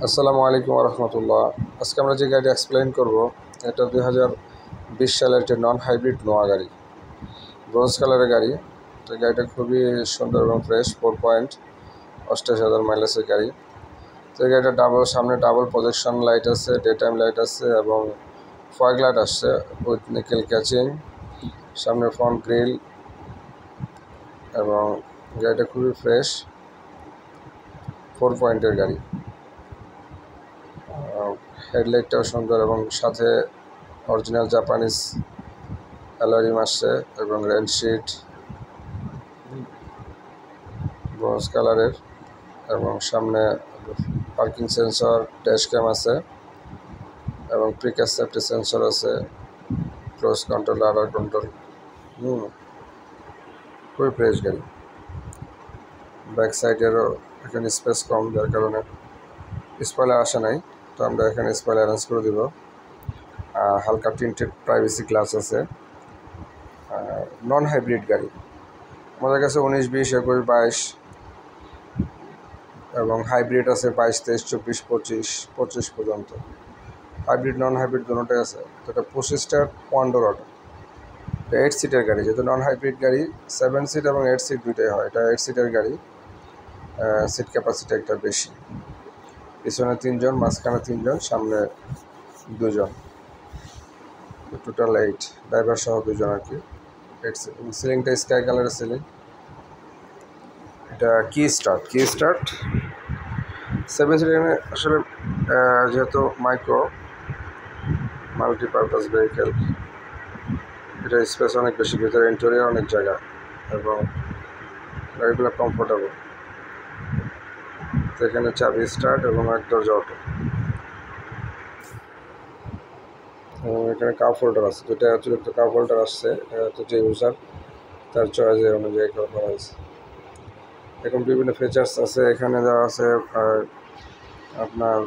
আসসালামু আলাইকুম রহমতুল্লাহ। আজকে আমরা যে গাড়িটা এক্সপ্লেন করব, এটা 2020 সালের একটি নন হাইব্রিড নোয়া গাড়ি, ব্রোঞ্জ কালারের গাড়ি। তো গাড়িটা খুবই সুন্দর এবং ফ্রেশ, 4.88,000 মাইলেজের গাড়ি। তো এই গাড়িটা সামনে ডাবল প্রজেকশন লাইট আছে, ডে টাইম লাইট আছে এবং ফগ লাইট আসছে উইথ নিকেল ক্যাচিং, সামনে ফ্রন্ট গ্রিল, এবং গাড়িটা খুবই ফ্রেশ, 4 পয়েন্টের গাড়ি। হেডলাইটটাও সুন্দর এবং সাথে অরিজিনাল জাপানিজ অ্যালয় আসছে এবং রেনশিট ব্রোঞ্জ কালারের, এবং সামনে পার্কিং সেন্সর, ড্যাশ ক্যাম আছে এবং প্রিকাস সেফটি সেন্সর আছে, ক্লোজ কন্ট্রোল, রাডার কন্ট্রোল। খুবই ফ্রেশ গাড়ি। ব্যাক সাইডেরও এখানে স্পেস কম, যার কারণে স্পয়লার আসে নাই, তো আমরা এখানে স্পয়লার অ্যারেঞ্জ করে দিব। হালকা টিন্টেড প্রাইভেসি গ্লাস আছে। নন হাইব্রিড গাড়ি আমাদের কাছে 19, 20, 21, 22 এবং হাইব্রিড আছে 22, 23, 24, 25 পর্যন্ত। হাইব্রিড নন হাইব্রিড দুটোটাই আছে। তো এটা 25 স্টার ওয়ান ডোর অটো, এটা 8 সিটের গাড়ি। যেহেতু নন হাইব্রিড গাড়ি 7 সিট এবং 8 সিট দুইটাই হয়, এটা 8 সিটের গাড়ি। সিট ক্যাপাসিটি একটা বেশি, পিছনে 3 জন, মাঝখানে 3 জন, সামনে 2 জন, টোটাল 8, ড্রাইভার সহ 2 জন আর কি। সিলিংটা স্কাই কালারের সিলিং। এটা কি স্টার্ট 7 সিটের। আসলে যেহেতু মাইক্রো মাল্টিপারপাস ভেহিকেল, এটা স্পেস অনেক বেশি, ভিতরে ইন্টেরিয়র অনেক জায়গা এবং গাড়িগুলো কমফোর্টেবল। তো এখানে চাবি স্টার্ট এবং এক দরজা অটো, এবং এখানে কাপ হোল্ডার আছে। যেটা অতিরিক্ত কাপ হোল্ডার আসছে, এটা তো যে ইউজার তার চয়েসের অনুযায়ী করা হয়েছে। এখন বিভিন্ন ফিচার্স আছে এখানে দেওয়া আছে। আপনার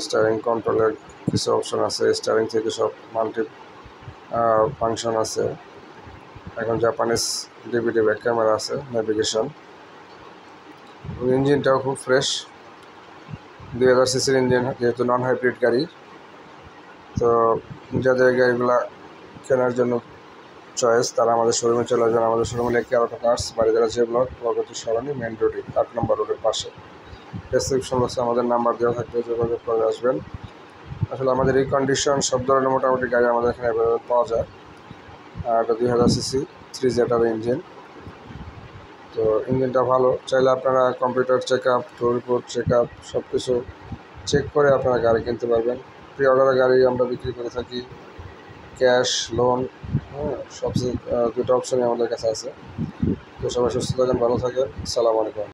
স্টারিং কন্ট্রোলের কিছু অপশন আছে, স্টারিং থেকে সব মাল্টি ফাংশন আছে। এখন জাপানিজ ডিভিডি ব্যাক ক্যামেরা আছে, নেভিগেশন। ইঞ্জিনটাও খুব ফ্রেশ, 2000 সিসির ইঞ্জিন, যেহেতু নন হাইব্রিড গাড়ি। তো যাদের গাড়িগুলো কেনার জন্য চয়েস, তারা আমাদের শোরুমে চলে আসবেন। আমাদের শোরুমে লেখা অটো কার্স, বাড়িদারা যে ব্লক, প্রগতি সরণি, মেন রোডে 8 নম্বর রোডের পাশে। ডেসক্রিপশন বক্সে আমাদের নাম্বার দেওয়া থাকবে, যোগাযোগ করে আসবেন। আসলে আমাদের এই কন্ডিশন সব ধরনের মোটামুটি গাড়ি আমাদের এখানে অ্যাভেলেবেল পাওয়া যায়। আর এটা 2000 সিসি 3 জেটার ইঞ্জিন। তো ইঞ্জিনটা ভালো, চাইলে আপনারা কম্পিউটার চেক আপ, টোল রিপোর্ট চেক আপ সব কিছু চেক করে আপনারা গাড়ি কিনতে পারবেন। প্রি অর্ডারের গাড়ি আমরা বিক্রি করে থাকি, ক্যাশ, লোন, সবচেয়ে দুটো অপশনই আমাদের কাছে আছে। তো সবাই সুস্থ থাকেন, ভালো থাকেন। আসসালামু আলাইকুম।